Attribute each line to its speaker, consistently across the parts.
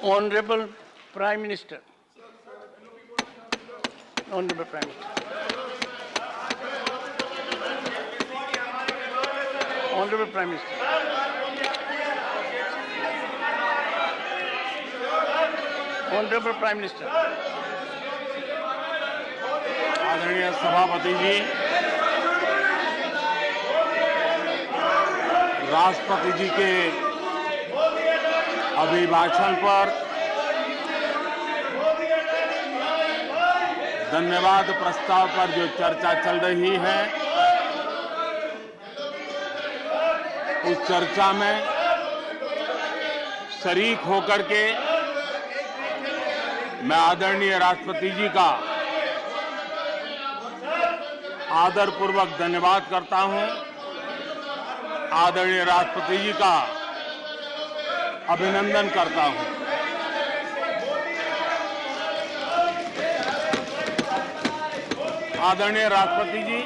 Speaker 1: Honorable Prime Minister. Honorable Prime Minister. Honorable Prime Minister. Honorable Prime Minister.
Speaker 2: आदरणीय सभापति जी, राष्ट्रपति जी के अभिभाषण पर धन्यवाद प्रस्ताव पर जो चर्चा चल रही है, उस चर्चा में शरीक होकर के मैं आदरणीय राष्ट्रपति जी का आदरपूर्वक धन्यवाद करता हूं। आदरणीय राष्ट्रपति जी का अभिनंदन करता हूं। आदरणीय राष्ट्रपति जी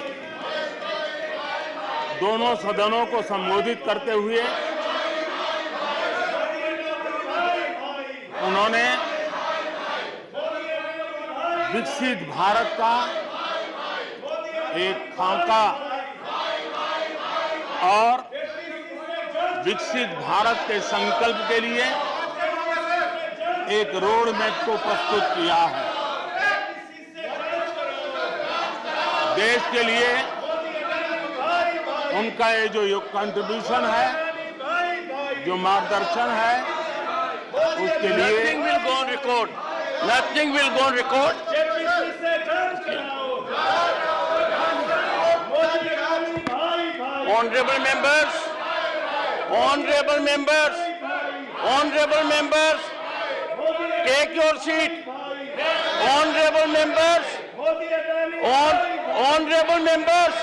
Speaker 2: दोनों सदनों को संबोधित करते हुए उन्होंने विकसित भारत का एक खाका और विकसित भारत के संकल्प के लिए एक रोड मैप को प्रस्तुत किया है। देश के लिए उनका ये जो कंट्रीब्यूशन है, जो मार्गदर्शन है, उसके लिए
Speaker 1: Nothing will go on record. Nothing will go on record. Honorable members, honorable members, honorable members, take your seat. Honorable members, honorable members,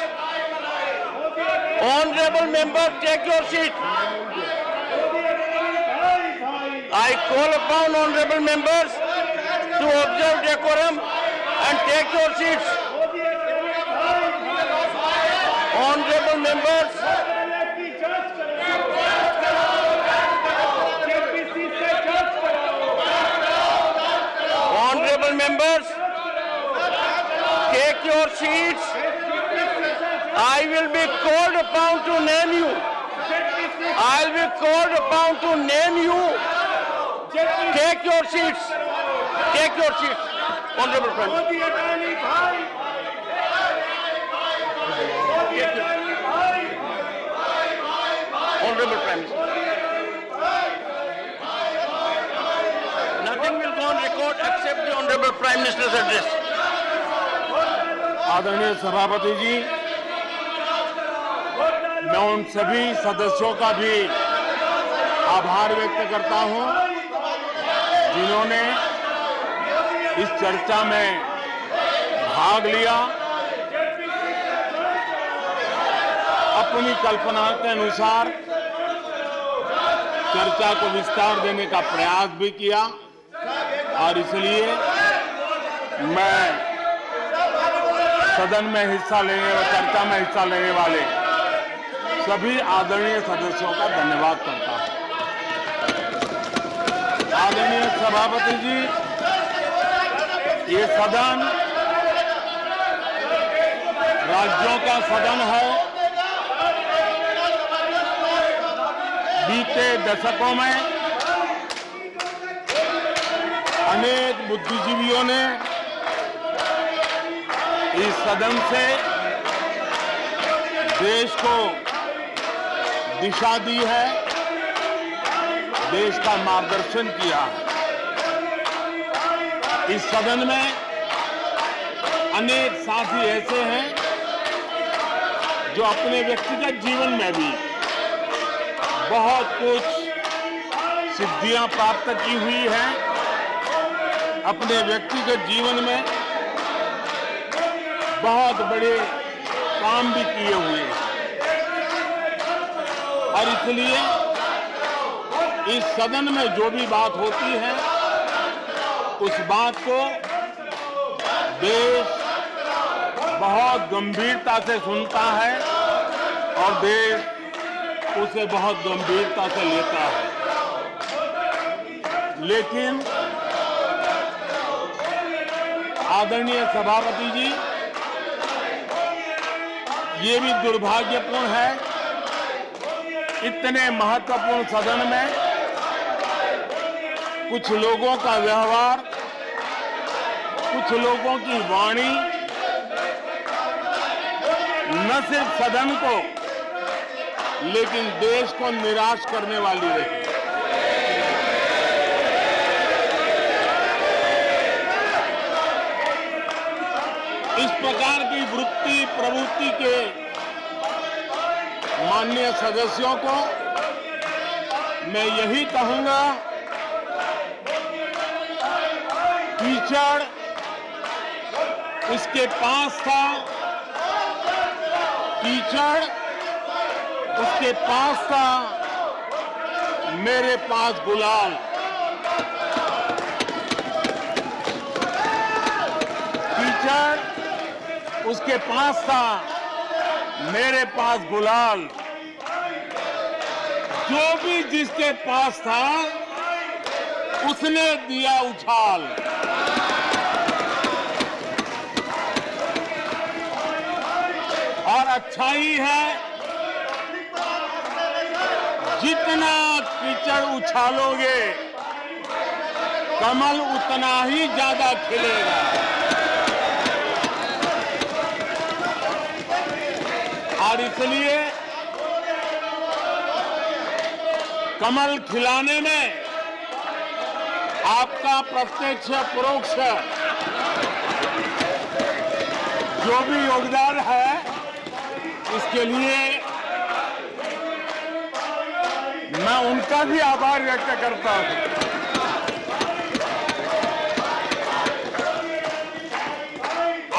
Speaker 1: honorable members, take your seat. I call upon honorable members to observe decorum and take your seats. Honorable members, honorable members, take your seats. I will be called upon to name you. I will be called upon to name you. Take your seats. Take your seats. Honorable Prime Minister. Honorable Prime Minister. Nothing will go on record except the Honorable Prime Minister's address.
Speaker 2: आदरणीय सभापति जी, मैं उन सभी सदस्यों का भी आभार व्यक्त करता हूं जिन्होंने इस चर्चा में भाग लिया, अपनी कल्पना के अनुसार चर्चा को विस्तार देने का प्रयास भी किया और इसलिए मैं सदन में हिस्सा लेने और चर्चा में हिस्सा लेने वाले सभी आदरणीय सदस्यों का धन्यवाद करता हूं। आदरणीय सभापति जी, ये सदन राज्यों का सदन है। बीते दशकों में अनेक बुद्धिजीवियों ने इस सदन से देश को दिशा दी है, देश का मार्गदर्शन किया है। इस सदन में अनेक साथी ऐसे हैं जो अपने व्यक्तिगत जीवन में भी बहुत कुछ सिद्धियां प्राप्त की हुई हैं, अपने व्यक्तिगत जीवन में बहुत बड़े काम भी किए हुए हैं और इसलिए इस सदन में जो भी बात होती है उस बात को देश बहुत गंभीरता से सुनता है और देश उसे बहुत गंभीरता से लेता है। लेकिन आदरणीय सभापति जी, ये भी दुर्भाग्यपूर्ण है, इतने महत्वपूर्ण सदन में कुछ लोगों का व्यवहार, कुछ लोगों की वाणी न सिर्फ सदन को लेकिन देश को निराश करने वाली रही। इस प्रकार की वृत्ति प्रवृत्ति के माननीय सदस्यों को मैं यही कहूंगा, कीचड़ उसके पास था, कीचड़ उसके पास था, मेरे पास गुलाल। कीचड़ उसके पास था, मेरे पास गुलाल। जो भी जिसके पास था उसने दिया उछाल। और अच्छा ही है, जितना कीचड़ उछालोगे कमल उतना ही ज्यादा खिलेगा। और इसलिए कमल खिलाने में आपका प्रत्यक्ष परोक्ष जो भी योगदान है, इसके लिए मैं उनका भी आभार व्यक्त करता हूं।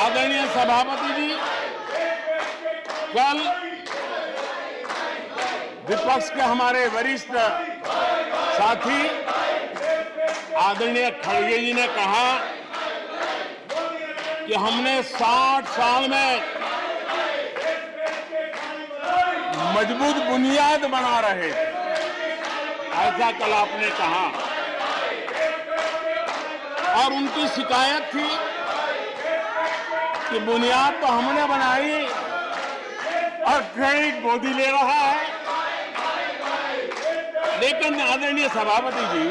Speaker 2: आदरणीय सभापति जी, कल विपक्ष के हमारे वरिष्ठ साथी आदरणीय खड़गे जी ने कहा कि हमने 60 साल में मजबूत बुनियाद बना रहे थे, ऐसा कल आपने कहा। और उनकी शिकायत थी कि बुनियाद तो हमने बनाई और क्रेडिट मोदी ले रहा है। लेकिन आदरणीय सभापति जी,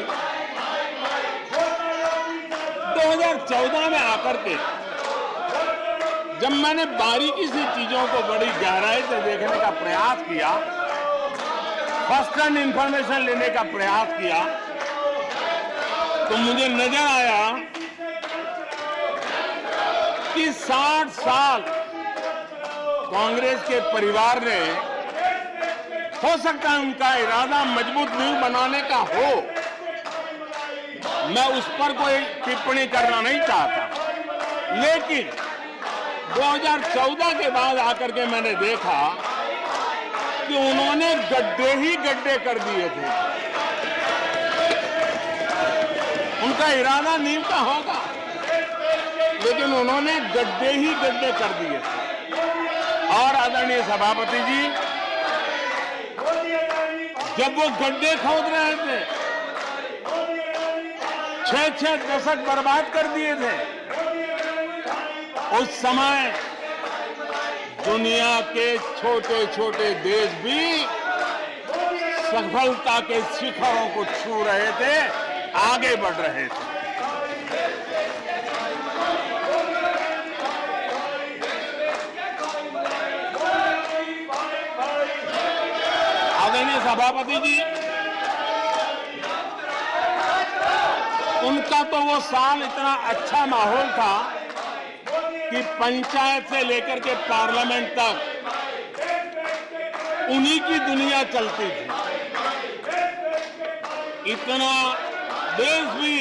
Speaker 2: 2014 में आकर के जब मैंने बारीकी से चीजों को बड़ी गहराई से देखने का प्रयास किया, फर्स्ट हैंड इंफॉर्मेशन लेने का प्रयास किया, तो मुझे नजर आया कि 60 साल कांग्रेस के परिवार ने, हो सकता है उनका इरादा मजबूत नींव बनाने का हो, मैं उस पर कोई टिप्पणी करना नहीं चाहता, लेकिन 2014 के बाद आकर के मैंने देखा कि उन्होंने गड्ढे ही गड्ढे कर दिए थे। उनका इरादा नींव का होगा, लेकिन उन्होंने गड्ढे ही गड्ढे कर दिए थे। और आदरणीय सभापति जी, जब वो गड्ढे खोद रहे थे, 6-6 दशक बर्बाद कर दिए थे, उस समय दुनिया के छोटे छोटे देश भी सफलता के शिखरों को छू रहे थे, आगे बढ़ रहे थे। आदरणीय सभापति जी, उनका तो वो साल इतना अच्छा माहौल था कि पंचायत से लेकर के पार्लियामेंट तक उन्हीं की दुनिया चलती थी। इतना देश भी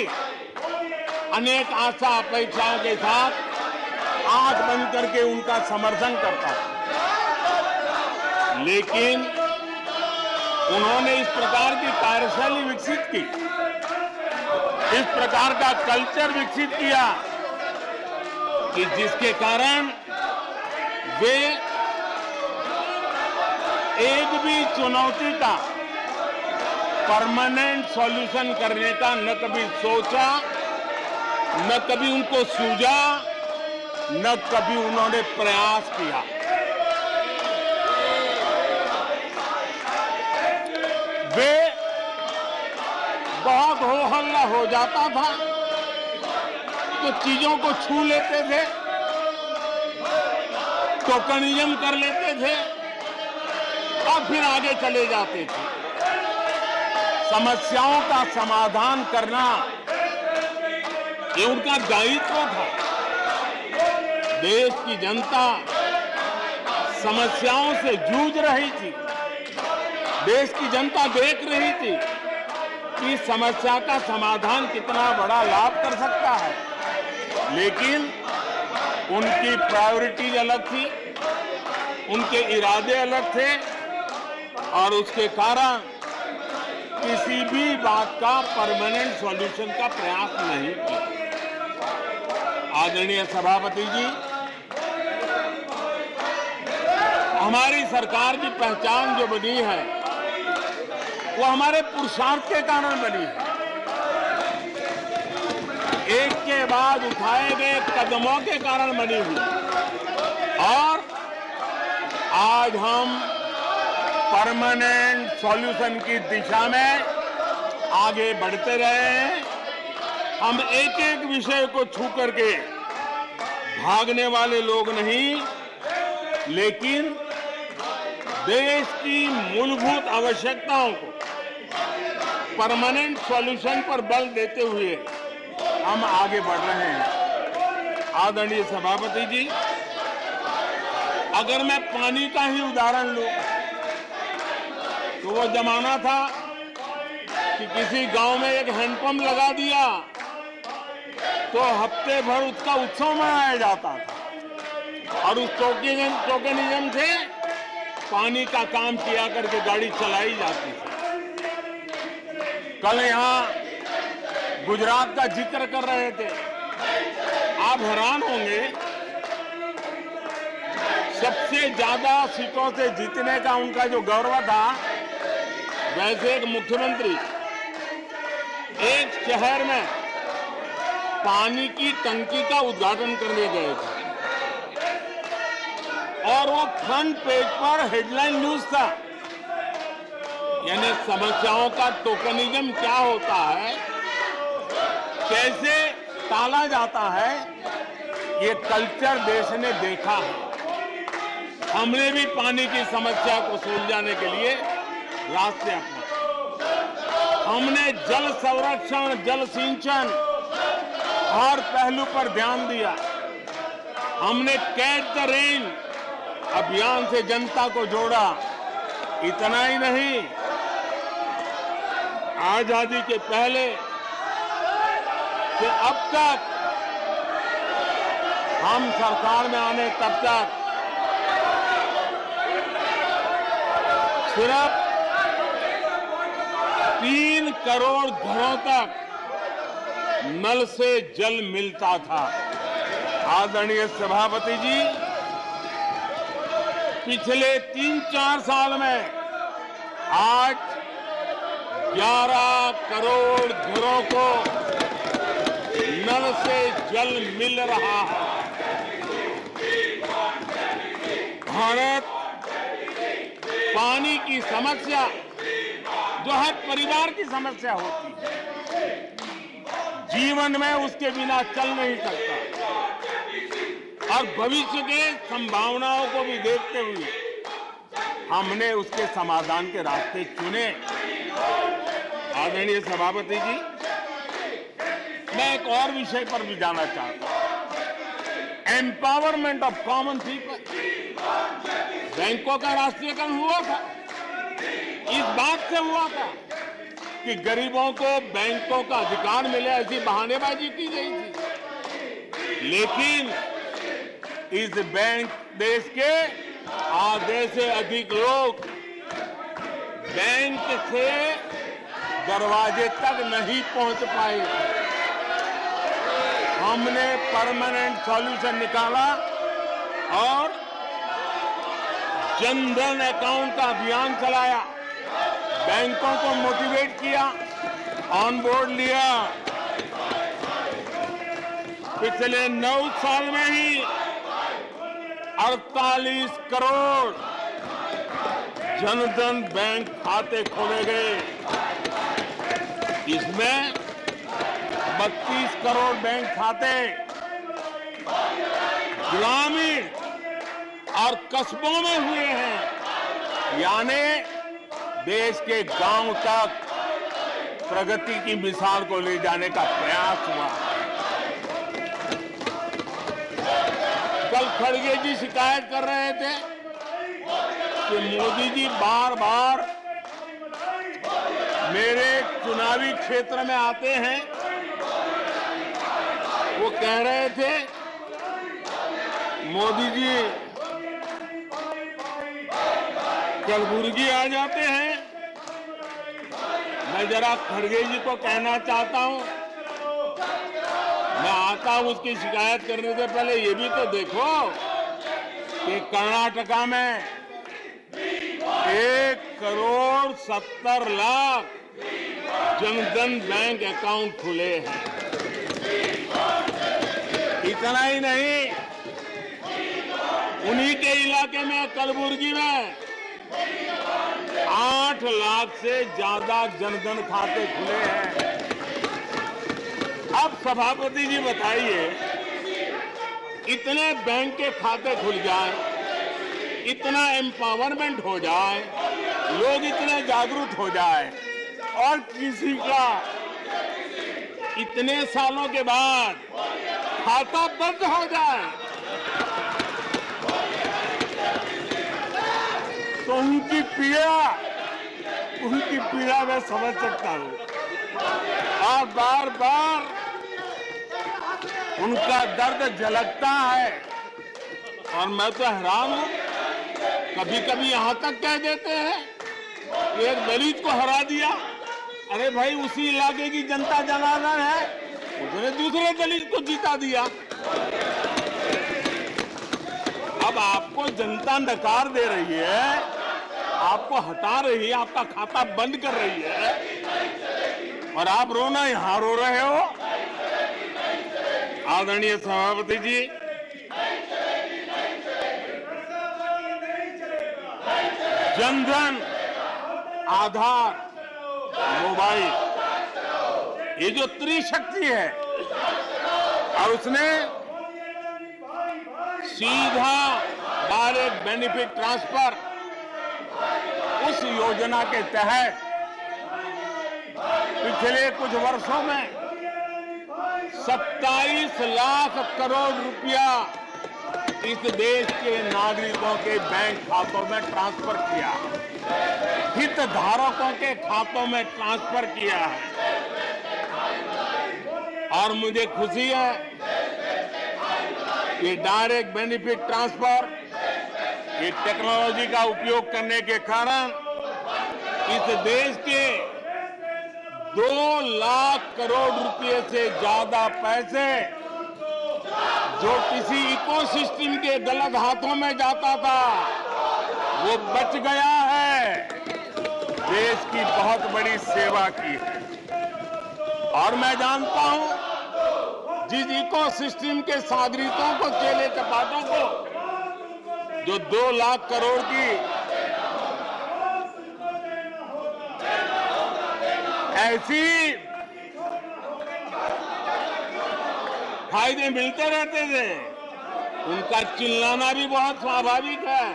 Speaker 2: अनेक आशा अपेक्षाओं के साथ आंख बंद करके उनका समर्थन करता था। लेकिन उन्होंने इस प्रकार की कार्यशैली विकसित की, इस प्रकार का कल्चर विकसित किया कि जिसके कारण वे एक भी चुनौती का परमानेंट सॉल्यूशन करने का न कभी सोचा, न कभी उनको सूझा, न कभी उन्होंने प्रयास किया। वे बहुत हो हल्ला हो जाता था तो चीजों को छू लेते थे, टोकनिज्म कर लेते थे और फिर आगे चले जाते थे। समस्याओं का समाधान करना ये उनका दायित्व था। देश की जनता समस्याओं से जूझ रही थी। देश की जनता देख रही थी कि समस्या का समाधान कितना बड़ा लाभ कर सकता है, लेकिन उनकी प्रायोरिटीज अलग थी, उनके इरादे अलग थे और उसके कारण किसी भी बात का परमानेंट सॉल्यूशन का प्रयास नहीं किया। आदरणीय सभापति जी, हमारी सरकार की पहचान जो बनी है वो हमारे पुरुषार्थ के कारण बनी है। एक के बाद उठाए गए कदमों के कारण बनी हुई और आज हम परमानेंट सॉल्यूशन की दिशा में आगे बढ़ते रहे हैं। हम एक एक विषय को छू करके भागने वाले लोग नहीं, लेकिन देश की मूलभूत आवश्यकताओं को परमानेंट सॉल्यूशन पर बल देते हुए हम आगे बढ़ रहे हैं। आदरणीय सभापति जी, अगर मैं पानी का ही उदाहरण लूं तो वो जमाना था कि किसी गांव में एक हैंडपंप लगा दिया तो हफ्ते भर उसका उत्सव मनाया जाता था और उस टोकनिज्म से पानी का काम किया करके गाड़ी चलाई जाती थी। कल यहां गुजरात का जिक्र कर रहे थे, आप हैरान होंगे, सबसे ज्यादा सीटों से जीतने का उनका जो गौरव था, वैसे एक मुख्यमंत्री एक शहर में पानी की टंकी का उद्घाटन करने गए थे और वो फ्रंट पेज पर हेडलाइन न्यूज था। यानी समस्याओं का टोकनिज्म क्या होता है, कैसे टाला जाता है, ये कल्चर देश ने देखा है। हमने भी पानी की समस्या को सुलझाने के लिए रास्ते अपनाए। हमने जल संरक्षण, जल सिंचन हर पहलू पर ध्यान दिया। हमने कैच द रेन अभियान से जनता को जोड़ा। इतना ही नहीं, आजादी के पहले से अब तक हम सरकार में आने तब तक सिर्फ 3 करोड़ घरों तक नल से जल मिलता था। आदरणीय सभापति जी, पिछले 3-4 साल में आज 11 करोड़ घरों को नल से जल मिल रहा है। भारत पानी की समस्या जो हर परिवार की समस्या होती है, जीवन में उसके बिना चल नहीं सकता और भविष्य के संभावनाओं को भी देखते हुए हमने उसके समाधान के रास्ते चुने। आदरणीय सभापति जी, मैं एक और विषय पर भी जाना चाहता हूं। Empowerment of common people. बैंकों का राष्ट्रीयकरण हुआ था, इस बात से हुआ था कि गरीबों को बैंकों का अधिकार मिले, ऐसी बहानेबाजी की गई थी। लेकिन इस बैंक देश के आधे से अधिक लोग बैंक से दरवाजे तक नहीं पहुंच पाए। हमने परमानेंट सॉल्यूशन निकाला और जनधन अकाउंट का अभियान चलाया। बैंकों को मोटिवेट किया, ऑन बोर्ड लिया। पिछले 9 साल में ही 48 करोड़ जनधन बैंक खाते खोले गए। इसमें 32 करोड़ बैंक खाते ग्रामीण और कस्बों में हुए हैं, यानी देश के गांव तक प्रगति की मिसाल को ले जाने का प्रयास हुआ। कल खड़गे जी शिकायत कर रहे थे कि मोदी जी बार बार मेरे चुनावी क्षेत्र में आते हैं। वो कह रहे थे मोदी जी कलबुर्गी आ जाते हैं। मैं जरा खड़गे जी को कहना चाहता हूं, मैं आता हूं उसकी शिकायत करने से पहले ये भी तो देखो कि कर्नाटका में 1,70,00,000 जनधन बैंक अकाउंट खुले हैं। इतना ही नहीं, उन्हीं के इलाके में कलबुर्गी में 8 लाख से ज्यादा जनधन खाते खुले हैं। अब सभापति जी बताइए, इतने बैंक के खाते खुल जाए, इतना एम्पावरमेंट हो जाए, लोग इतने जागरूक हो जाए और किसी का इतने सालों के बाद खाता बंद हो जाए तो उनकी पीड़ा मैं समझ सकता हूं। और बार बार उनका दर्द झलकता है और मैं तो हैरान हूं। कभी कभी यहां तक कह देते हैं कि एक दलित को हरा दिया। अरे भाई, उसी इलाके की जनता जनार्दन है, उसने दूसरे दलित को जीता दिया। अब आपको जनता नकार दे रही है, आपको हटा रही है, आपका खाता बंद कर रही है और आप रोना यहां रो रहे हो। आदरणीय सभापति जी, जनधन, आधार, मोबाइल, ये जो त्रिशक्ति है और उसने सीधा डायरेक्ट बेनिफिट ट्रांसफर, उस योजना के तहत पिछले कुछ वर्षों में 27 लाख करोड़ रुपया इस देश के नागरिकों के बैंक खातों में ट्रांसफर किया, हितधारकों के खातों में ट्रांसफर किया है। और मुझे खुशी है कि डायरेक्ट बेनिफिट ट्रांसफर, ये टेक्नोलॉजी का उपयोग करने के कारण इस देश के 2 लाख करोड़ रुपए से ज्यादा पैसे जो किसी इकोसिस्टम के गलत हाथों में जाता था, वो बच गया है। देश की बहुत बड़ी सेवा की है। और मैं जानता हूं, जिस इकोसिस्टम के सागरिकों को, चेले चपाटों को जो 2 लाख करोड़ की ऐसी फायदे मिलते रहते थे, उनका चिल्लाना भी बहुत स्वाभाविक है।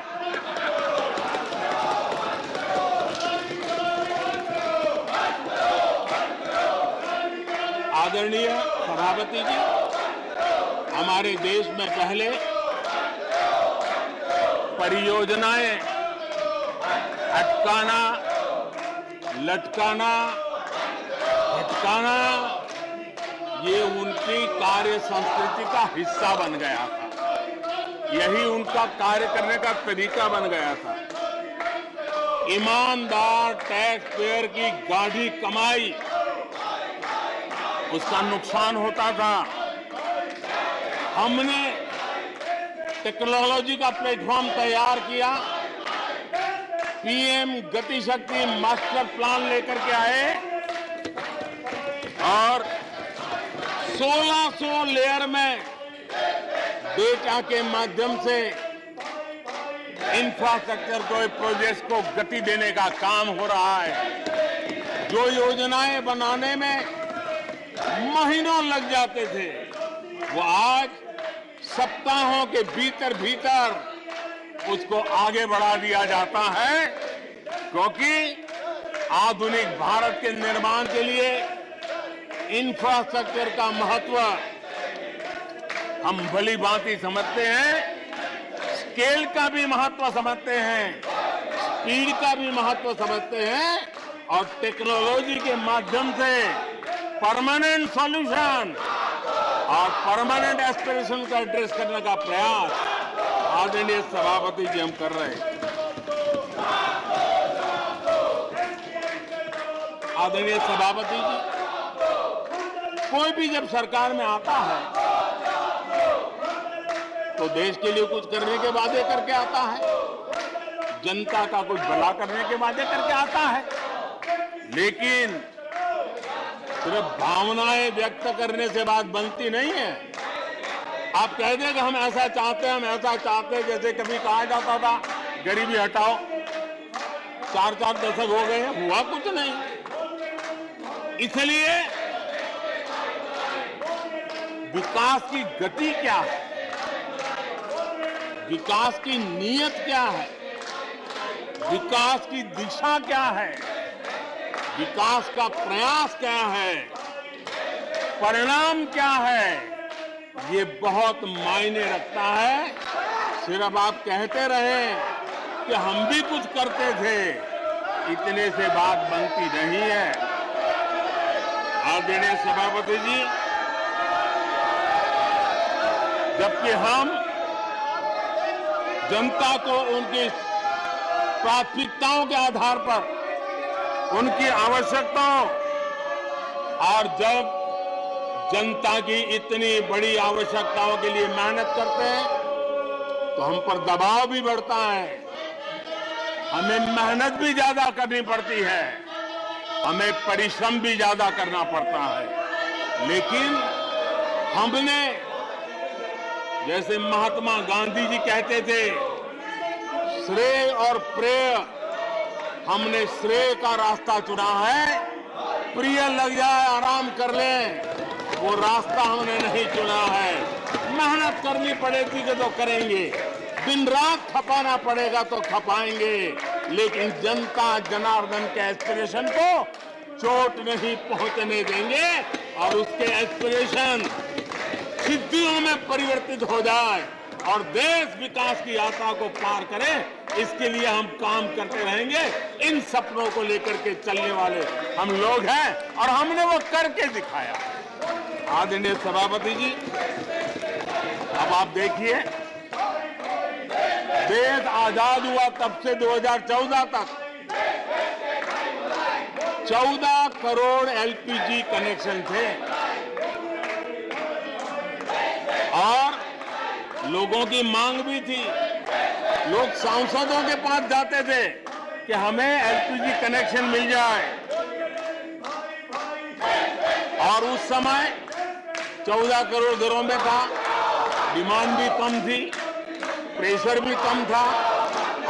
Speaker 2: आदरणीय सभापति जी, हमारे देश में पहले परियोजनाएं अटकाना, लटकाना, भटकाना, ये उनकी कार्य संस्कृति का हिस्सा बन गया था। यही उनका कार्य करने का तरीका बन गया था। ईमानदार टैक्स पेयर की गाढ़ी कमाई, उसका नुकसान होता था। हमने टेक्नोलॉजी का प्लेटफॉर्म तैयार किया, पीएम गति शक्ति मास्टर प्लान लेकर के आए और 1600 लेयर में डेटा के माध्यम से इंफ्रास्ट्रक्चर को प्रोजेक्ट्स को गति देने का काम हो रहा है। जो योजनाएं बनाने में महीनों लग जाते थे वो आज सप्ताहों के भीतर भीतर उसको आगे बढ़ा दिया जाता है, क्योंकि आधुनिक भारत के निर्माण के लिए इंफ्रास्ट्रक्चर का महत्व हम भली भांति समझते हैं, स्केल का भी महत्व समझते हैं, स्पीड का भी महत्व समझते हैं और टेक्नोलॉजी के माध्यम से परमानेंट सॉल्यूशन और परमानेंट एस्पिरेशन का एड्रेस करने का प्रयास आदरणीय सभापति जी हम कर रहे हैं। आदरणीय सभापति जी, कोई भी जब सरकार में आता है तो देश के लिए कुछ करने के वादे करके आता है, जनता का कुछ भला करने के वादे करके आता है, लेकिन सिर्फ भावनाएं व्यक्त करने से बात बनती नहीं है। आप कह दें कि हम ऐसा चाहते हैं, हम ऐसा चाहते हैं, जैसे कभी कहा जाता था गरीबी हटाओ, 4-4 दशक हो गए हैं, हुआ कुछ नहीं। इसलिए विकास की गति क्या है, विकास की नीयत क्या है, विकास की दिशा क्या है, विकास का प्रयास क्या है, परिणाम क्या है, ये बहुत मायने रखता है। सिर्फ आप कहते रहे कि हम भी कुछ करते थे, इतने से बात बनती नहीं है। आदरणीय सभापति जी, जबकि हम जनता को उनकी प्राथमिकताओं के आधार पर उनकी आवश्यकताओं और जब जनता की इतनी बड़ी आवश्यकताओं के लिए मेहनत करते हैं तो हम पर दबाव भी बढ़ता है, हमें मेहनत भी ज्यादा करनी पड़ती है, हमें परिश्रम भी ज्यादा करना पड़ता है। लेकिन हमने, जैसे महात्मा गांधी जी कहते थे, श्रेय और प्रेय, हमने श्रेय का रास्ता चुना है, प्रिय लग जाए आराम कर लें, वो रास्ता हमने नहीं चुना है। मेहनत करनी पड़ेगी तो करेंगे, दिन रात खपाना पड़ेगा तो खपाएंगे, लेकिन जनता जनार्दन के एस्पिरेशन को चोट नहीं पहुंचने देंगे और उसके एस्पिरेशन सिद्धियों में परिवर्तित हो जाए और देश विकास की यात्रा को पार करे, इसके लिए हम काम करते रहेंगे। इन सपनों को लेकर के चलने वाले हम लोग हैं और हमने वो करके दिखाया। आदरणीय सभापति जी, अब आप देखिए, देश आजाद हुआ तब से 2014 तक 14 करोड़ एलपीजी कनेक्शन थे और लोगों की मांग भी थी। लोग सांसदों के पास जाते थे कि हमें एलपीजी कनेक्शन मिल जाए और उस समय 14 करोड़ घरों में था, डिमांड भी कम थी, प्रेशर भी कम था,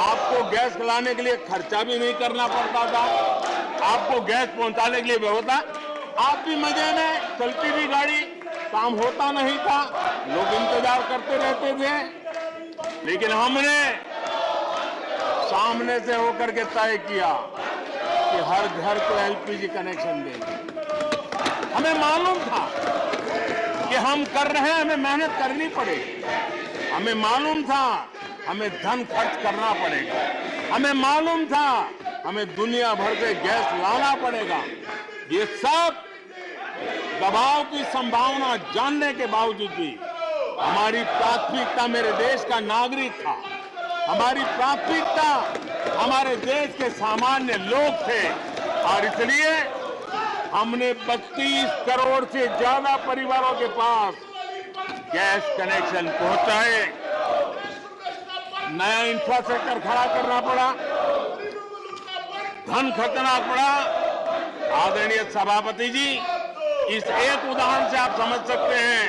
Speaker 2: आपको गैस लाने के लिए खर्चा भी नहीं करना पड़ता था, आपको गैस पहुंचाने के लिए व्यवस्था, आप भी मजे में, चलती भी गाड़ी, काम होता नहीं था, लोग इंतजार करते रहते थे। लेकिन हमने सामने से होकर के तय किया कि हर घर को एलपीजी कनेक्शन देंगे। हमें मालूम था कि हम कर रहे हैं, हमें मेहनत करनी पड़ेगी, हमें मालूम था हमें धन खर्च करना पड़ेगा, हमें मालूम था हमें दुनिया भर से गैस लाना पड़ेगा। ये सब दबाव की संभावना जानने के बावजूद भी हमारी प्राथमिकता मेरे देश का नागरिक था, हमारी प्राथमिकता हमारे देश के सामान्य लोग थे और इसलिए हमने 32 करोड़ से ज्यादा परिवारों के पास गैस कनेक्शन पहुंचाए। नया इंफ्रास्ट्रक्चर खड़ा करना पड़ा, धन खर्चना पड़ा। आदरणीय सभापति जी, इस एक उदाहरण से आप समझ सकते हैं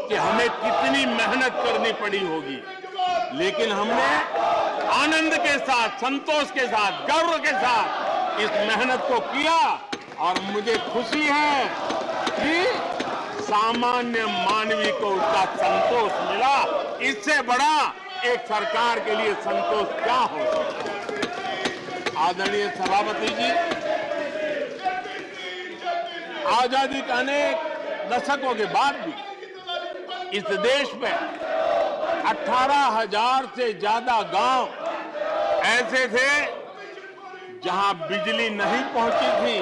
Speaker 2: कि हमें कितनी मेहनत करनी पड़ी होगी, लेकिन हमने आनंद के साथ, संतोष के साथ, गर्व के साथ इस मेहनत को किया और मुझे खुशी है कि सामान्य मानवी को उसका संतोष मिला। इससे बड़ा एक सरकार के लिए संतोष क्या हो सकता है। आदरणीय सभापति जी, आजादी के अनेक दशकों के बाद भी इस देश में 18,000 से ज्यादा गांव ऐसे थे जहां बिजली नहीं पहुंची थी,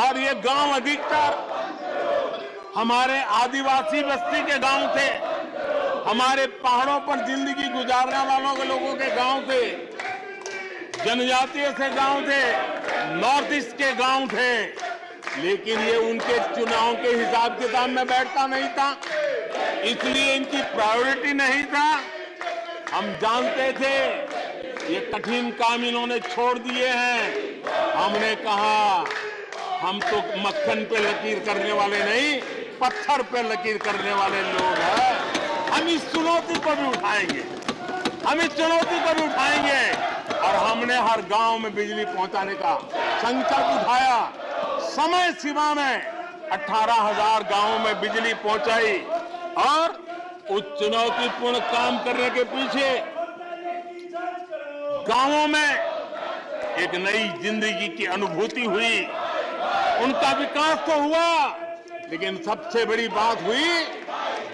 Speaker 2: और ये गांव अधिकतर हमारे आदिवासी बस्ती के गांव थे, हमारे पहाड़ों पर जिंदगी गुजारने वालों के लोगों के गांव थे, जनजातीय से गांव थे, नॉर्थ ईस्ट के गांव थे। लेकिन ये उनके चुनाव के हिसाब किताब में बैठता नहीं था, इसलिए इनकी प्रायोरिटी नहीं था। हम जानते थे ये कठिन काम इन्होंने छोड़ दिए हैं। हमने कहा हम तो मक्खन पे लकीर करने वाले नहीं, पत्थर पे लकीर करने वाले लोग हैं। हम इस चुनौती को भी उठाएंगे, हम इस चुनौती को भी उठाएंगे। और हमने हर गांव में बिजली पहुंचाने का संकल्प उठाया। समय सीमा में 18,000 गांवों में बिजली पहुंचाई, और उस चुनौतीपूर्ण काम करने के पीछे गांवों में एक नई जिंदगी की अनुभूति हुई, उनका विकास तो हुआ, लेकिन सबसे बड़ी बात हुई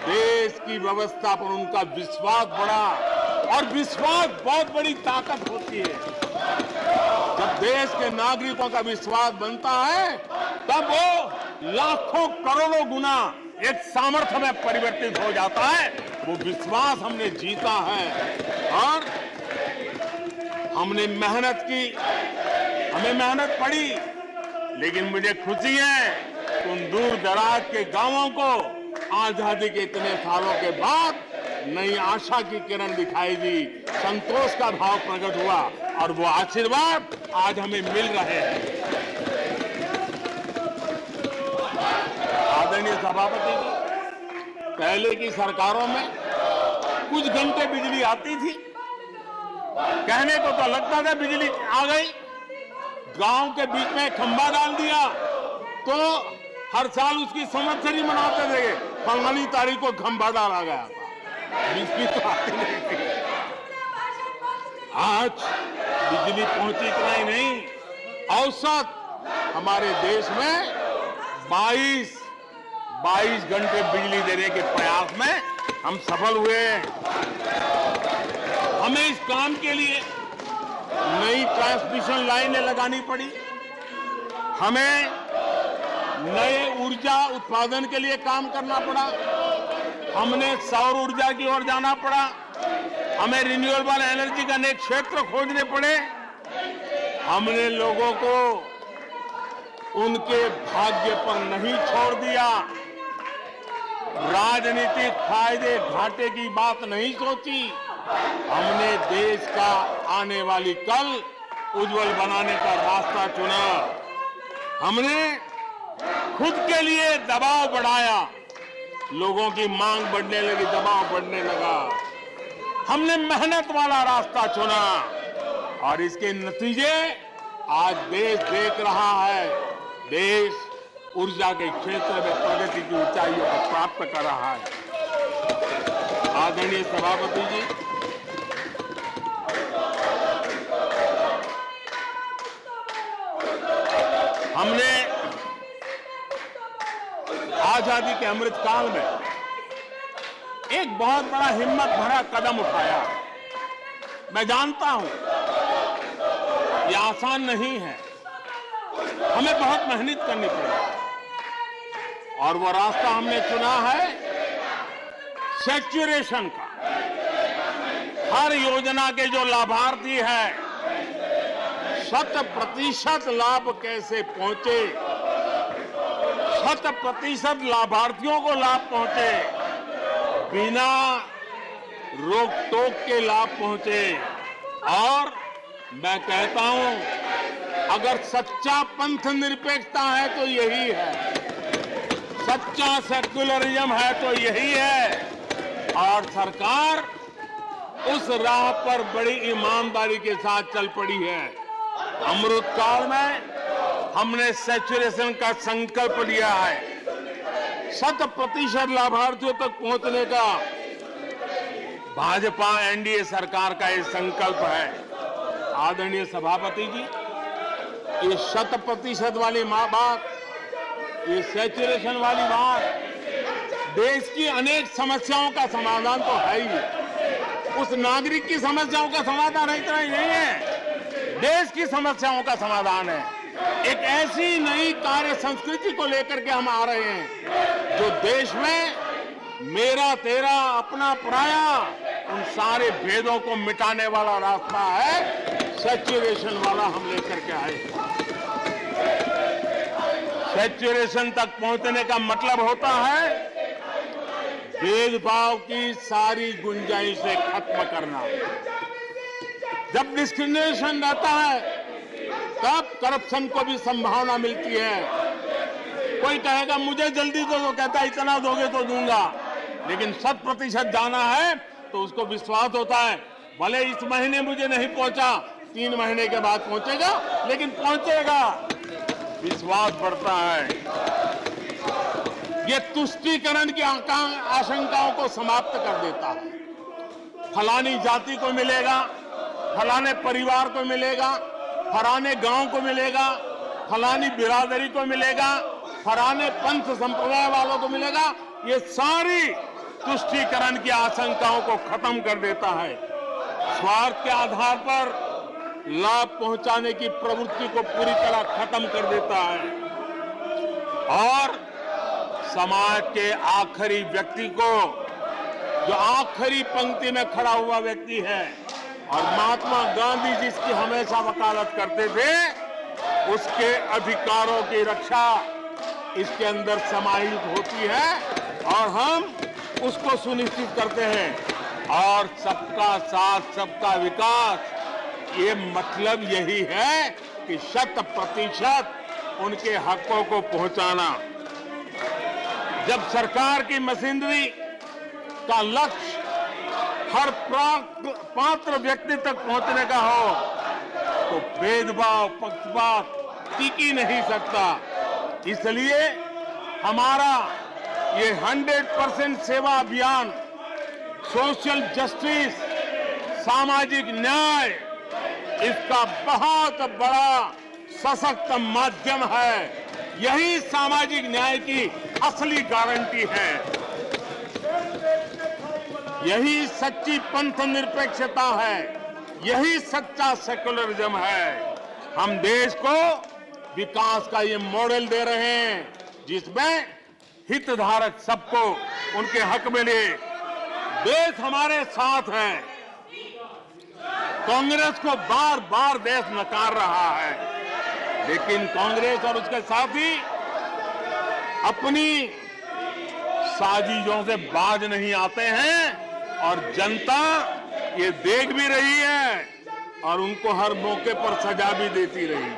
Speaker 2: देश की व्यवस्था पर उनका विश्वास बढ़ा। और विश्वास बहुत बड़ी ताकत होती है। जब देश के नागरिकों का विश्वास बनता है, तब वो लाखों करोड़ों गुना एक सामर्थ्य में परिवर्तित हो जाता है। वो विश्वास हमने जीता है और हमने मेहनत की, हमें मेहनत पड़ी, लेकिन मुझे खुशी है कि उन दूर दराज के गांवों को आजादी के इतने सालों के बाद नई आशा की किरण दिखाई दी, संतोष का भाव प्रकट हुआ, और वो आशीर्वाद आज हमें मिल रहे हैं। आदरणीय सभापति जी, पहले की सरकारों में कुछ घंटे बिजली आती थी, कहने को तो लगता था बिजली आ गई, गांव के बीच में खंभा डाल दिया तो हर साल उसकी संवत्सरी मनाते थे, फलानी तारीख को खंभा डाला गया था, बिजली तो आती नहीं थी। आज बिजली पहुंची इतना ही नहीं, औसत हमारे देश में 22 घंटे बिजली देने के प्रयास में हम सफल हुए। हमें इस काम के लिए नई ट्रांसमिशन लाइनें लगानी पड़ी, हमें नए ऊर्जा उत्पादन के लिए काम करना पड़ा, हमने सौर ऊर्जा की ओर जाना पड़ा, हमें रिन्यूएबल एनर्जी का नए क्षेत्र खोजने पड़े। हमने लोगों को उनके भाग्य पर नहीं छोड़ दिया, राजनीतिक फायदे घाटे की बात नहीं सोची, हमने देश का आने वाली कल उज्जवल बनाने का रास्ता चुना। हमने खुद के लिए दबाव बढ़ाया, लोगों की मांग बढ़ने लगी, दबाव बढ़ने लगा, हमने मेहनत वाला रास्ता चुना, और इसके नतीजे आज देश देख रहा है। देश ऊर्जा के क्षेत्र में प्रगति की ऊंचाइयों को प्राप्त कर रहा है। आदरणीय सभापति जी, हमने आजादी के अमृत काल में एक बहुत बड़ा हिम्मत भरा कदम उठाया। मैं जानता हूं यह आसान नहीं है, हमें बहुत मेहनत करनी पड़ेगी, और वो रास्ता हमने चुना है सैचुरेशन का। हर योजना के जो लाभार्थी हैं 100% लाभ कैसे पहुंचे, 100% लाभार्थियों को लाभ पहुंचे, बिना रोक टोक के लाभ पहुंचे, और मैं कहता हूं, अगर सच्चा पंथ निरपेक्षता है तो यही है, सच्चा सेक्युलरिज्म है तो यही है। और सरकार उस राह पर बड़ी ईमानदारी के साथ चल पड़ी है। अमृत काल में हमने सैचुरेशन का संकल्प लिया है। 100% लाभार्थियों तक पहुंचने का भाजपा एनडीए सरकार का ये संकल्प है। आदरणीय सभापति जी, ये 100% वाली बात, ये सैचुरेशन वाली बात देश की अनेक समस्याओं का समाधान तो है ही। उस नागरिक की समस्याओं का समाधान इतना ही नहीं है, देश की समस्याओं का समाधान है। एक ऐसी नई कार्य संस्कृति को लेकर के हम आ रहे हैं जो देश में मेरा तेरा अपना पराया उन सारे भेदों को मिटाने वाला रास्ता है। सैचुरेशन वाला हम लेकर के आए। सैचुरेशन तक पहुंचने का मतलब होता है भेदभाव की सारी गुंजाइशें खत्म करना। जब डिस्क्रिमिनेशन रहता है तब करप्शन को भी संभावना मिलती है। कोई कहेगा मुझे जल्दी दो, तो कहता है इतना दोगे तो दूंगा, लेकिन 100% जाना है तो उसको विश्वास होता है, भले इस महीने मुझे नहीं पहुंचा, 3 महीने के बाद पहुंचेगा, लेकिन पहुंचेगा, विश्वास बढ़ता है। ये तुष्टीकरण की आशंकाओं को समाप्त कर देता है। फलानी जाति को मिलेगा, फलाने परिवार को मिलेगा, फलाने गांव को मिलेगा, फलानी बिरादरी को मिलेगा, फलाने पंथ संप्रदाय वालों को मिलेगा, ये सारी तुष्टीकरण की आशंकाओं को खत्म कर देता है। स्वार्थ के आधार पर लाभ पहुंचाने की प्रवृत्ति को पूरी तरह खत्म कर देता है और समाज के आखिरी व्यक्ति को, जो आखिरी पंक्ति में खड़ा हुआ व्यक्ति है, और महात्मा गांधी जिसकी हमेशा वकालत करते थे, उसके अधिकारों की रक्षा इसके अंदर समाहित होती है और हम उसको सुनिश्चित करते हैं। और सबका साथ सबका विकास, ये मतलब यही है कि 100% उनके हकों को पहुंचाना। जब सरकार की मशीनरी का लक्ष्य हर पात्र व्यक्ति तक पहुंचने का हो तो भेदभाव पक्षपात टिक ही नहीं सकता। इसलिए हमारा ये 100% सेवा अभियान सोशल जस्टिस, सामाजिक न्याय, इसका बहुत बड़ा सशक्त माध्यम है। यही सामाजिक न्याय की असली गारंटी है। यही सच्ची पंथ निरपेक्षता है, यही सच्चा सेक्युलरिज्म है। हम देश को विकास का ये मॉडल दे रहे हैं जिसमें हितधारक सबको उनके हक मिले। देश हमारे साथ है। कांग्रेस को बार बार देश नकार रहा है, लेकिन कांग्रेस और उसके साथी अपनी साजिशों से बाज नहीं आते हैं और जनता ये देख भी रही है और उनको हर मौके पर सजा भी देती रही।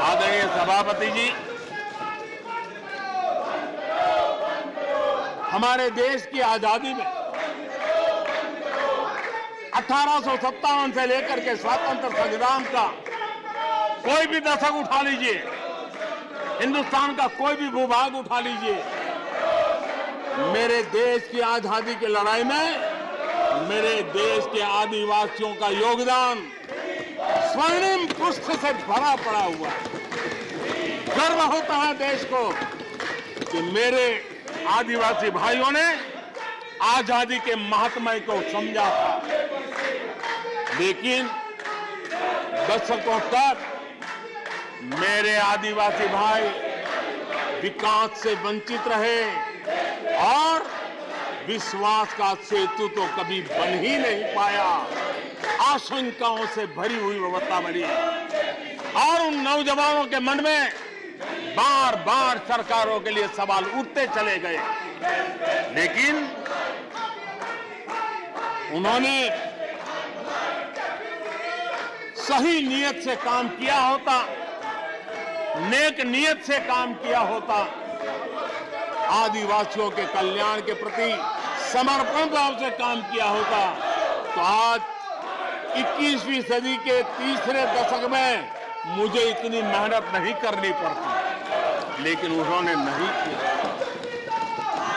Speaker 2: आदरणीय सभापति जी, हमारे देश की आजादी में 1857 से लेकर के स्वतंत्र संग्राम का कोई भी दशक उठा लीजिए, हिंदुस्तान का कोई भी भूभाग उठा लीजिए, मेरे देश की आजादी की लड़ाई में मेरे देश के आदिवासियों का योगदान स्वर्णिम पुष्प से भरा पड़ा हुआ है। गर्व होता है देश को कि मेरे आदिवासी भाइयों ने आजादी के महात्म्य को समझा था, लेकिन दशकों तक मेरे आदिवासी भाई विकास से वंचित रहे और विश्वास का सेतु तो कभी बन ही नहीं पाया। आशंकाओं से भरी हुई व्यवस्था बनी और उन नौजवानों के मन में बार बार सरकारों के लिए सवाल उठते चले गए, लेकिन उन्होंने सही नीयत से काम किया होता, नेक नीयत से काम किया होता, आदिवासियों के कल्याण के प्रति समर्पण भाव से काम किया होता, तो आज 21वीं सदी के तीसरे दशक में मुझे इतनी मेहनत नहीं करनी पड़ती। लेकिन उन्होंने नहीं किया।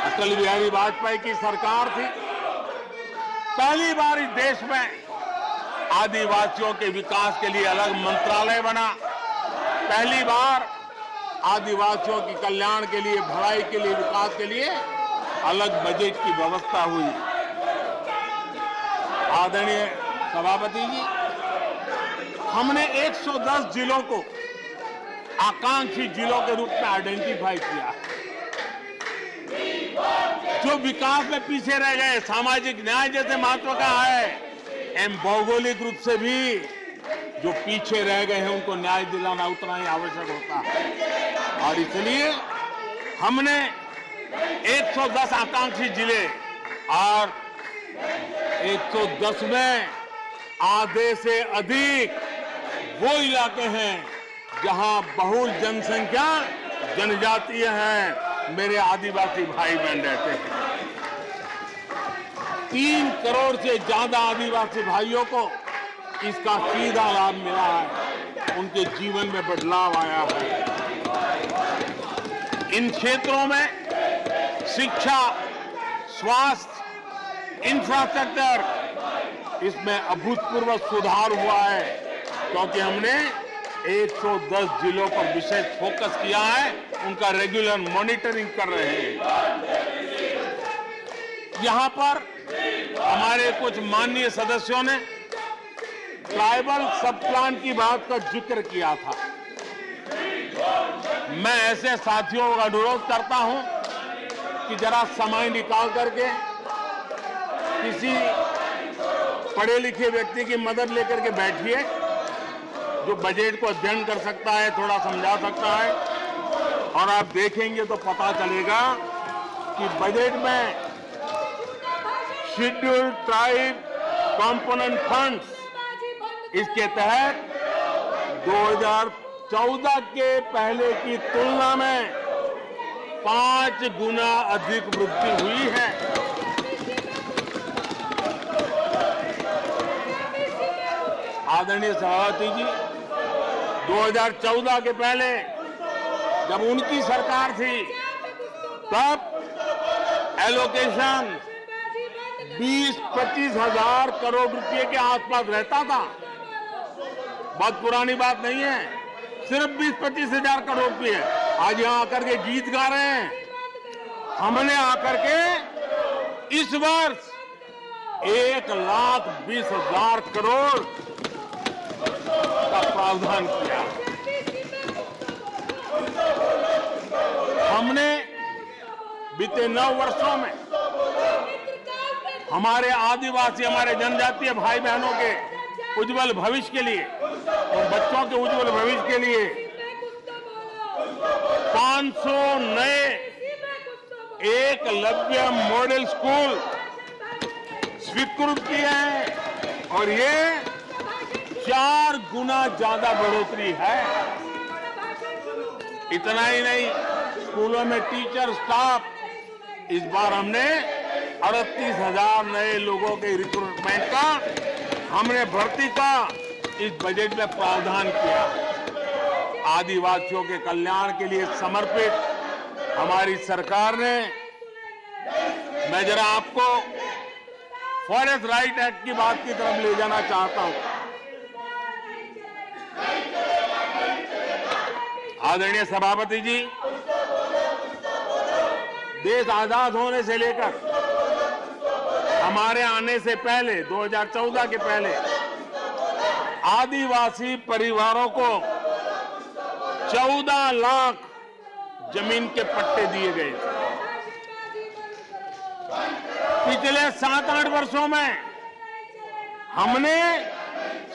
Speaker 2: अटल बिहारी वाजपेयी की सरकार थी, पहली बार इस देश में आदिवासियों के विकास के लिए अलग मंत्रालय बना, पहली बार आदिवासियों की कल्याण के लिए, भलाई के लिए, विकास के लिए अलग बजट की व्यवस्था हुई। आदरणीय सभापति जी, हमने 110 जिलों को आकांक्षी जिलों के रूप में आइडेंटिफाई किया, जो विकास में पीछे रह गए, सामाजिक न्याय जैसे महत्व का है, एवं भौगोलिक रूप से भी जो पीछे रह गए हैं उनको न्याय दिलाना उतना ही आवश्यक होता है। और इसलिए हमने 110 आकांक्षी जिले और 110 में आधे से अधिक वो इलाके हैं जहां बहुल जनसंख्या जनजातीय हैं, मेरे आदिवासी भाई बहन रहते हैं। 3 करोड़ से ज्यादा आदिवासी भाइयों को इसका सीधा लाभ मिला है, उनके जीवन में बदलाव आया है। इन क्षेत्रों में शिक्षा, स्वास्थ्य, इंफ्रास्ट्रक्चर, इसमें अभूतपूर्व सुधार हुआ है, क्योंकि हमने 110 जिलों पर विशेष फोकस किया है, उनका रेगुलर मॉनिटरिंग कर रहे हैं। यहां पर हमारे कुछ माननीय सदस्यों ने ट्राइबल सब प्लान की बात का जिक्र किया था। मैं ऐसे साथियों का अनुरोध करता हूं कि जरा समय निकाल करके किसी पढ़े लिखे व्यक्ति की मदद लेकर के बैठिए, जो बजट को अध्ययन कर सकता है, थोड़ा समझा सकता है, और आप देखेंगे तो पता चलेगा कि बजट में शेड्यूल्ड ट्राइब कंपोनेंट फंड्स, इसके तहत 2014 के पहले की तुलना में 5 गुना अधिक वृद्धि हुई है। आदरणीय सभापति जी, 2014 के पहले जब उनकी सरकार थी, तब एलोकेशन 20-25 हजार करोड़ रुपए के आसपास रहता था। बहुत पुरानी बात नहीं है, सिर्फ 20-25 हजार करोड़ रुपए। आज यहां आकर के गीत गा रहे हैं। हमने आकर के इस वर्ष 1,20,000 करोड़ का प्रावधान किया। हमने बीते 9 वर्षों में हमारे आदिवासी, हमारे जनजातीय भाई बहनों के उज्जवल भविष्य के लिए और बच्चों के उज्जवल भविष्य के लिए 500 नए एकलव्य मॉडल स्कूल स्वीकृत किए हैं, और ये 4 गुना ज्यादा बढ़ोतरी है। इतना ही नहीं, स्कूलों में टीचर, स्टाफ, इस बार हमने 38,000 नए लोगों के रिक्रूटमेंट का, हमने भर्ती का इस बजट में प्रावधान किया। आदिवासियों के कल्याण के लिए समर्पित हमारी सरकार ने, मैं जरा आपको फॉरेस्ट राइट एक्ट की बात की तरफ ले जाना चाहता हूं। आदरणीय सभापति जी, देश आजाद होने से लेकर हमारे आने से पहले, 2014 के पहले, आदिवासी परिवारों को 14 लाख जमीन के पट्टे दिए गए। पिछले 7-8 वर्षों में हमने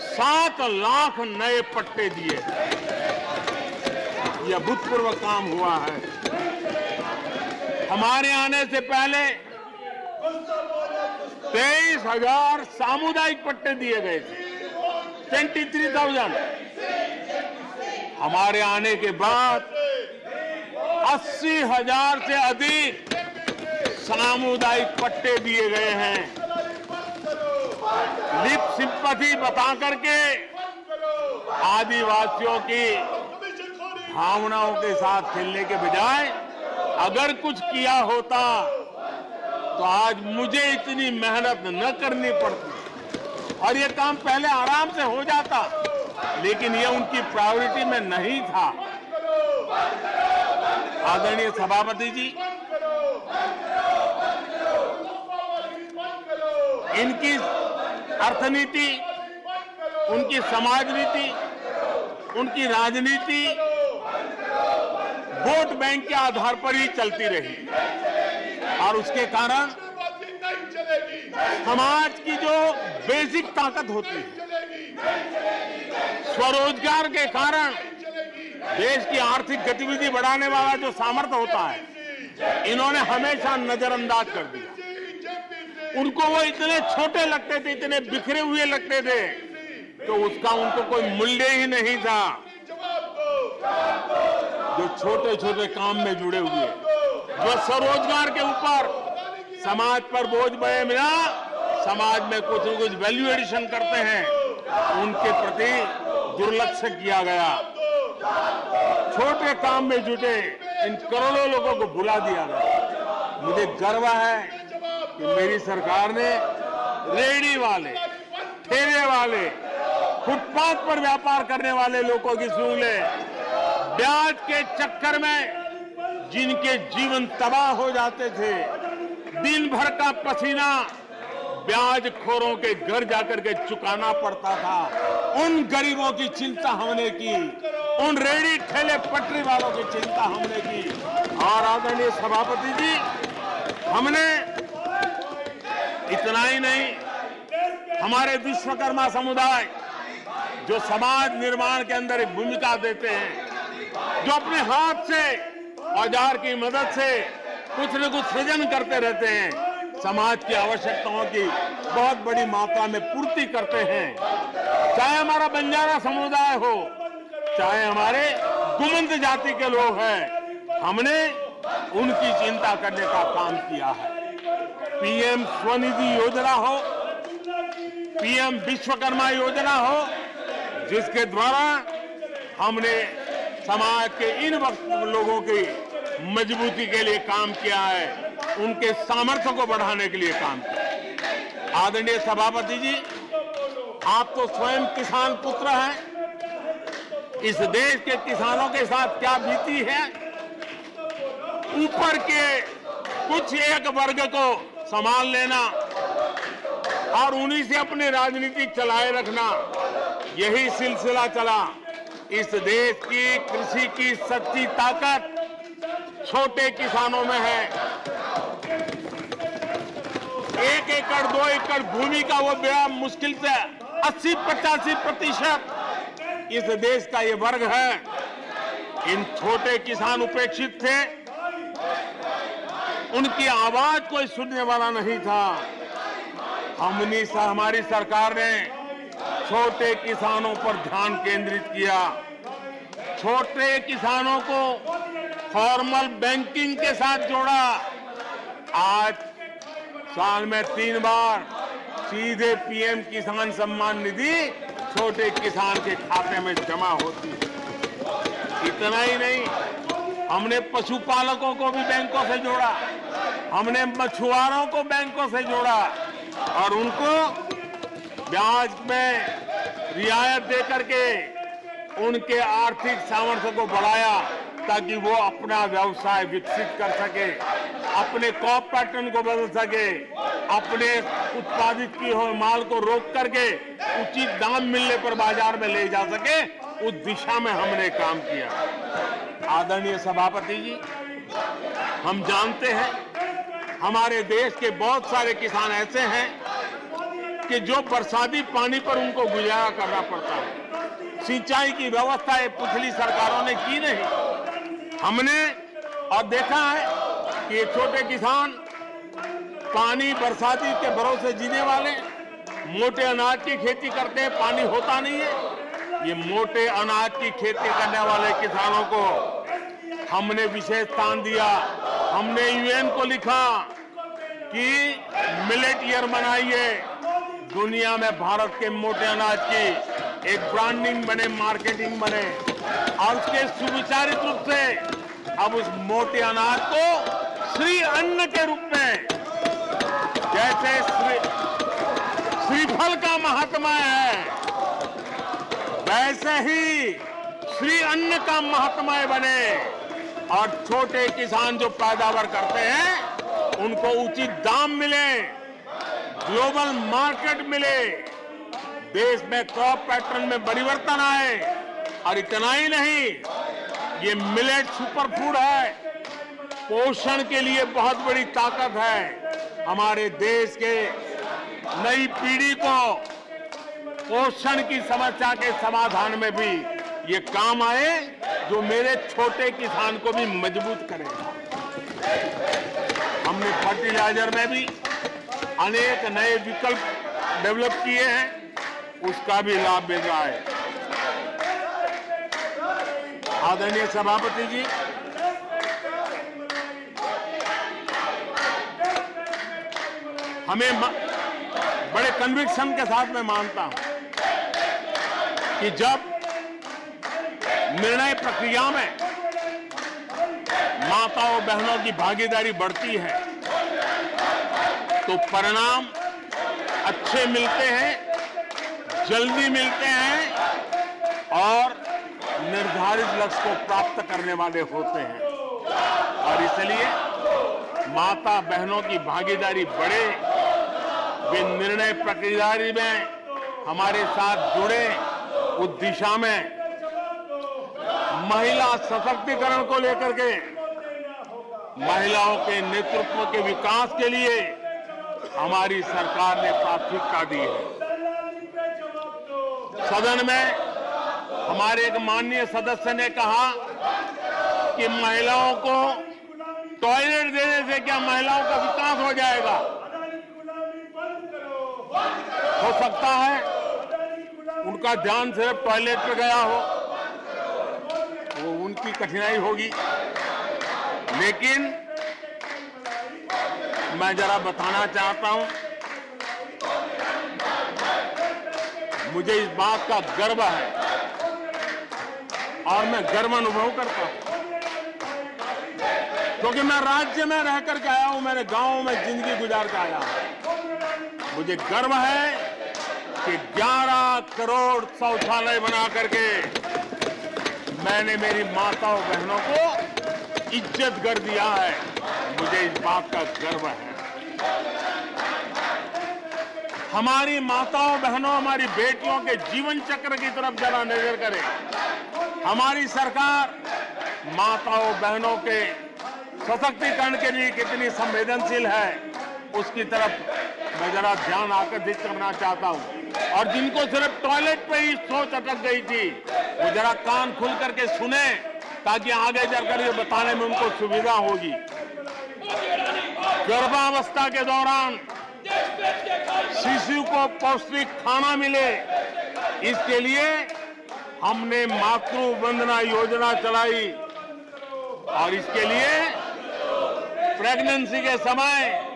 Speaker 2: 7 लाख नए पट्टे दिए। यह अभूतपूर्व काम हुआ है। हमारे आने से पहले 23,000 सामुदायिक पट्टे दिए गए थे। 23,000। हमारे आने के बाद 80,000 से अधिक सामुदायिक पट्टे दिए गए हैं। लिप सिंपैथी बता करके आदिवासियों की भावनाओं के साथ खेलने के बजाय अगर कुछ किया होता तो आज मुझे इतनी मेहनत न करनी पड़ती और ये काम पहले आराम से हो जाता, लेकिन ये उनकी प्रायोरिटी में नहीं था। आदरणीय सभापति जी, इनकी अर्थनीति, उनकी समाज नीति, उनकी राजनीति वोट बैंक के आधार पर ही चलती रही और उसके कारण समाज की जो बेसिक ताकत होती है, स्वरोजगार के कारण देश की आर्थिक गतिविधि बढ़ाने वाला जो सामर्थ्य होता है, इन्होंने हमेशा नजरअंदाज कर दिया। उनको वो इतने छोटे लगते थे, इतने बिखरे हुए लगते थे तो उसका उनको कोई मूल्य ही नहीं था। जो छोटे छोटे काम में जुड़े हुए, जो स्वरोजगार के ऊपर समाज पर बोझ बने बिना समाज में कुछ न कुछ वैल्यू एडिशन करते हैं, उनके प्रति दुर्लक्ष्य किया गया। छोटे काम में जुटे इन करोड़ों लोगों को भुला दिया गया। मुझे गर्व है कि मेरी सरकार ने रेहड़ी वाले, ठेले वाले, फुटपाथ पर व्यापार करने वाले लोगों की सुन ले, ब्याज के चक्कर में जिनके जीवन तबाह हो जाते थे, दिन भर का पसीना ब्याज खोरों के घर जाकर के चुकाना पड़ता था, उन गरीबों की चिंता हमने की, उन रेहड़ी ठेले पटरी वालों की चिंता हमने की। और आदरणीय सभापति जी, हमने इतना ही नहीं, हमारे विश्वकर्मा समुदाय जो समाज निर्माण के अंदर एक भूमिका देते हैं, जो अपने हाथ से औजार की मदद से कुछ न कुछ सृजन करते रहते हैं, समाज की आवश्यकताओं की बहुत बड़ी मात्रा में पूर्ति करते हैं। चाहे हमारा बंजारा समुदाय हो, चाहे हमारे गुमंत जाति के लोग हैं, हमने उनकी चिंता करने का काम किया है। पीएम स्वनिधि योजना हो, पीएम विश्वकर्मा योजना हो, जिसके द्वारा हमने समाज के इन लोगों की मजबूती के लिए काम किया है, उनके सामर्थ्य को बढ़ाने के लिए काम किया। आदरणीय सभापति जी, आप तो स्वयं किसान पुत्र हैं। इस देश के किसानों के साथ क्या बीती है, ऊपर के कुछ एक वर्ग को संभाल लेना और उन्हीं से अपनी राजनीति चलाए रखना, यही सिलसिला चला। इस देश की कृषि की सच्ची ताकत छोटे किसानों में है। 1 एकड़ 2 एकड़ भूमि का वो बड़ा मुश्किल से 80-85% इस देश का ये वर्ग है। इन छोटे किसान उपेक्षित थे, उनकी आवाज कोई सुनने वाला नहीं था। हमारी सरकार ने छोटे किसानों पर ध्यान केंद्रित किया, छोटे किसानों को फॉर्मल बैंकिंग के साथ जोड़ा। आज साल में 3 बार सीधे पीएम किसान सम्मान निधि छोटे किसान के खाते में जमा होती है। इतना ही नहीं, हमने पशुपालकों को भी बैंकों से जोड़ा, हमने मछुआरों को बैंकों से जोड़ा और उनको ब्याज में रियायत दे करके उनके आर्थिक सामर्थ्य को बढ़ाया ताकि वो अपना व्यवसाय विकसित कर सके, अपने क्रॉप पैटर्न को बदल सके, अपने उत्पादित किए हुए माल को रोक करके उचित दाम मिलने पर बाजार में ले जा सके। उस दिशा में हमने काम किया। आदरणीय सभापति जी, हम जानते हैं हमारे देश के बहुत सारे किसान ऐसे हैं कि जो बरसाती पानी पर उनको गुजारा करना पड़ता है। सिंचाई की व्यवस्था ये पिछली सरकारों ने की नहीं। हमने और देखा है कि ये छोटे किसान पानी बरसाती के भरोसे जीने वाले, मोटे अनाज की खेती करते हैं, पानी होता नहीं है। ये मोटे अनाज की खेती करने वाले किसानों को हमने विशेष स्थान दिया। हमने यूएन को लिखा कि मिलेट ईयर मनाइए, दुनिया में भारत के मोटे अनाज की एक ब्रांडिंग बने, मार्केटिंग बने, और उसके सुविचारित रूप से अब उस मोटे अनाज को श्री अन्न के रूप में, जैसे श्रीफल का महात्मा है, वैसे ही श्री अन्न का महात्मा बने और छोटे किसान जो पैदावार करते हैं उनको उचित दाम मिले, ग्लोबल मार्केट मिले, देश में क्रॉप पैटर्न में परिवर्तन आए। और इतना ही नहीं, ये मिलेट सुपरफूड है, पोषण के लिए बहुत बड़ी ताकत है। हमारे देश के नई पीढ़ी को पोषण की समस्या के समाधान में भी ये काम आए, जो मेरे छोटे किसान को भी मजबूत करेगा। हमने फर्टिलाइजर में भी अनेक नए विकल्प डेवलप किए हैं, उसका भी लाभ मिल रहा है। आदरणीय सभापति जी, हमें बड़े कन्विक्शन के साथ मैं मानता हूं कि जब निर्णय प्रक्रिया में माताओं बहनों की भागीदारी बढ़ती है तो परिणाम अच्छे मिलते हैं, जल्दी मिलते हैं और निर्धारित लक्ष्य को प्राप्त करने वाले होते हैं। और इसलिए माता बहनों की भागीदारी बढ़े, वे निर्णय प्रक्रिया में हमारे साथ जुड़े, उस दिशा में महिला सशक्तिकरण को लेकर के, महिलाओं के नेतृत्व के विकास के लिए हमारी सरकार ने प्राथमिकता दी है। सदन में हमारे एक माननीय सदस्य ने कहा कि महिलाओं को टॉयलेट देने से क्या महिलाओं का विकास हो जाएगा? हो सकता है उनका ध्यान सिर्फ टॉयलेट पे गया हो, वो उनकी कठिनाई होगी, लेकिन मैं जरा बताना चाहता हूं, मुझे इस बात का गर्व है और मैं गर्व अनुभव करता हूं, क्योंकि मैं राज्य में रह करके आया हूं, मैंने गांव में जिंदगी गुजार के आया हूं। मुझे गर्व है कि 11 करोड़ शौचालय बना करके मैंने मेरी माताओं बहनों को इज्जत कर दिया है। मुझे इस बात का गर्व है। हमारी माताओं बहनों, हमारी बेटियों के जीवन चक्र की तरफ जरा नजर करें। हमारी सरकार माताओं बहनों के सशक्तिकरण के लिए कितनी संवेदनशील है, उसकी तरफ मैं जरा ध्यान आकर्षित करना चाहता हूं। और जिनको सिर्फ टॉयलेट पे ही सोच अटक गई थी, वो जरा कान खुल करके सुने, ताकि आगे जाकर ये बताने में उनको सुविधा होगी। गर्भावस्था के दौरान शिशु को पौष्टिक खाना मिले, इसके लिए हमने मातृ वंदना योजना चलाई और इसके लिए प्रेगनेंसी के समय